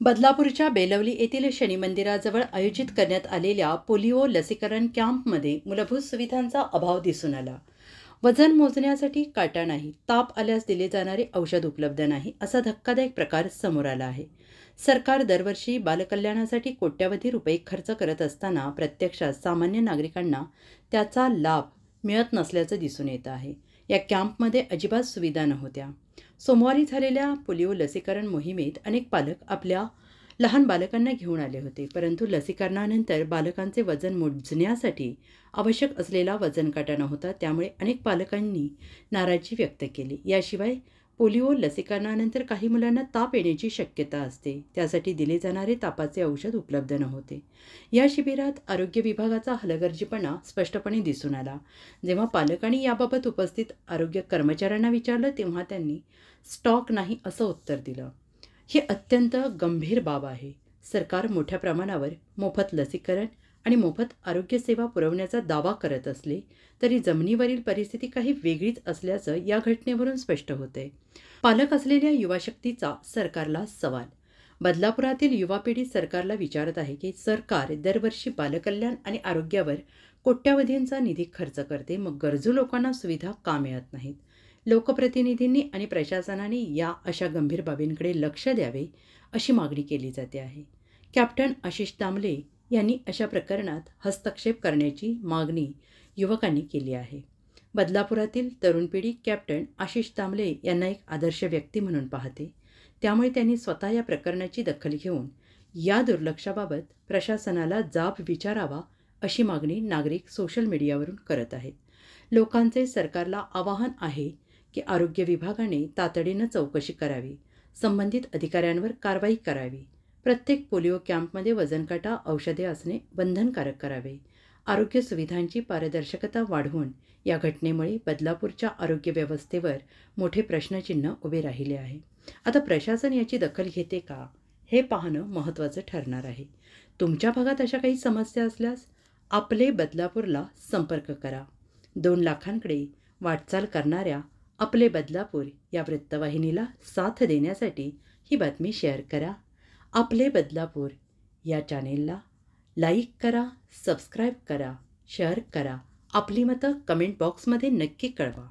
बदलापूरच्या बेलवली येथील शनी मंदिराजवळ आयोजित करण्यात आलेल्या पोलिओ लसीकरण कॅम्पमध्ये मूलभूत सुविधांचा अभाव दिसून आला. वजन मोजण्यासाठी काटा नाही, ताप आल्यास दिले जाणारे औषध उपलब्ध नाही, असा धक्कादायक प्रकार समोर आला आहे. सरकार दरवर्षी बालकल्याणासाठी कोट्यवधी रुपये खर्च करत असताना प्रत्यक्षात सामान्य नागरिकांना त्याचा लाभ मिळत नसल्याचं दिसून येत आहे. या कॅम्पमध्ये अजिबात सुविधा नव्हत्या. सोमवारी झालेल्या पोलिओ लसीकरण मोहिमेत अनेक पालक आपल्या लहान बालकांना घेऊन आले होते, परंतु लसीकरणानंतर बालकांचे वजन मोजण्यासाठी आवश्यक असलेला वजन काटा नव्हता. त्यामुळे अनेक पालकांनी नाराजी व्यक्त केली. याशिवाय पोलिओ लसीकरणानंतर काही मुलांना ताप येण्याची शक्यता असते, त्यासाठी दिले जाणारे तापाचे औषध उपलब्ध नव्हते. या शिबिरात आरोग्य विभागाचा हलगर्जीपणा स्पष्टपणे दिसून आला. जेव्हा पालकांनी याबाबत उपस्थित आरोग्य कर्मचाऱ्यांना विचारलं तेव्हा त्यांनी स्टॉक नाही असं उत्तर दिलं. ही अत्यंत गंभीर बाब आहे. सरकार मोठ्या प्रमाणावर मोफत लसीकरण आणि मोफत आरोग्यसेवा पुरवण्याचा दावा करत असले तरी जमिनीवरील परिस्थिती काही वेगळीच असल्याचं या घटनेवरून स्पष्ट होते. पालक असलेल्या युवाशक्तीचा सरकारला सवाल. बदलापुरातील युवा पिढी सरकारला विचारत आहे की सरकार दरवर्षी बालकल्याण आणि आरोग्यावर कोट्यवधींचा निधी खर्च करते, मग गरजू लोकांना सुविधा का मिळत नाहीत? लोकप्रतिनिधींनी आणि प्रशासनाने या अशा गंभीर बाबींकडे लक्ष द्यावे अशी मागणी केली जाते आहे. कॅप्टन आशिष दामले यांनी अशा प्रकरणात हस्तक्षेप करण्याची मागणी युवकांनी केली आहे. बदलापुरातील तरुण पिढी कॅप्टन आशिष दामले यांना एक आदर्श व्यक्ती म्हणून पाहते. त्यामुळे त्यांनी स्वतः या प्रकरणाची दखल घेऊन या दुर्लक्षाबाबत प्रशासनाला जाब विचारावा अशी मागणी नागरिक सोशल मीडियावरून करत आहेत. लोकांचे सरकारला आवाहन आहे की आरोग्य विभागाने तातडीनं चौकशी करावी, संबंधित अधिकाऱ्यांवर कारवाई करावी, प्रत्येक पोलिओ कॅम्पमध्ये वजनकाटा, औषधे असणे बंधनकारक करावे, आरोग्य सुविधांची पारदर्शकता वाढवून या घटनेमुळे बदलापूरच्या आरोग्य व्यवस्थेवर मोठे प्रश्नचिन्ह उभे राहिले आहे. आता प्रशासन याची दखल घेते का हे पाहणं महत्त्वाचं ठरणार आहे. तुमच्या भागात अशा काही समस्या असल्यास आपले बदलापूरला संपर्क करा. 2 लाखांकडे वाटचाल करणाऱ्या आपले बदलापूर या वृत्तवाहिनीला साथ देण्यासाठी ही बातमी शेअर करा. आपले बदलापूर या चॅनेलला लाईक करा, सबस्क्राईब करा, शेअर करा. आपली मतं कमेंट बॉक्समध्ये नक्की कळवा.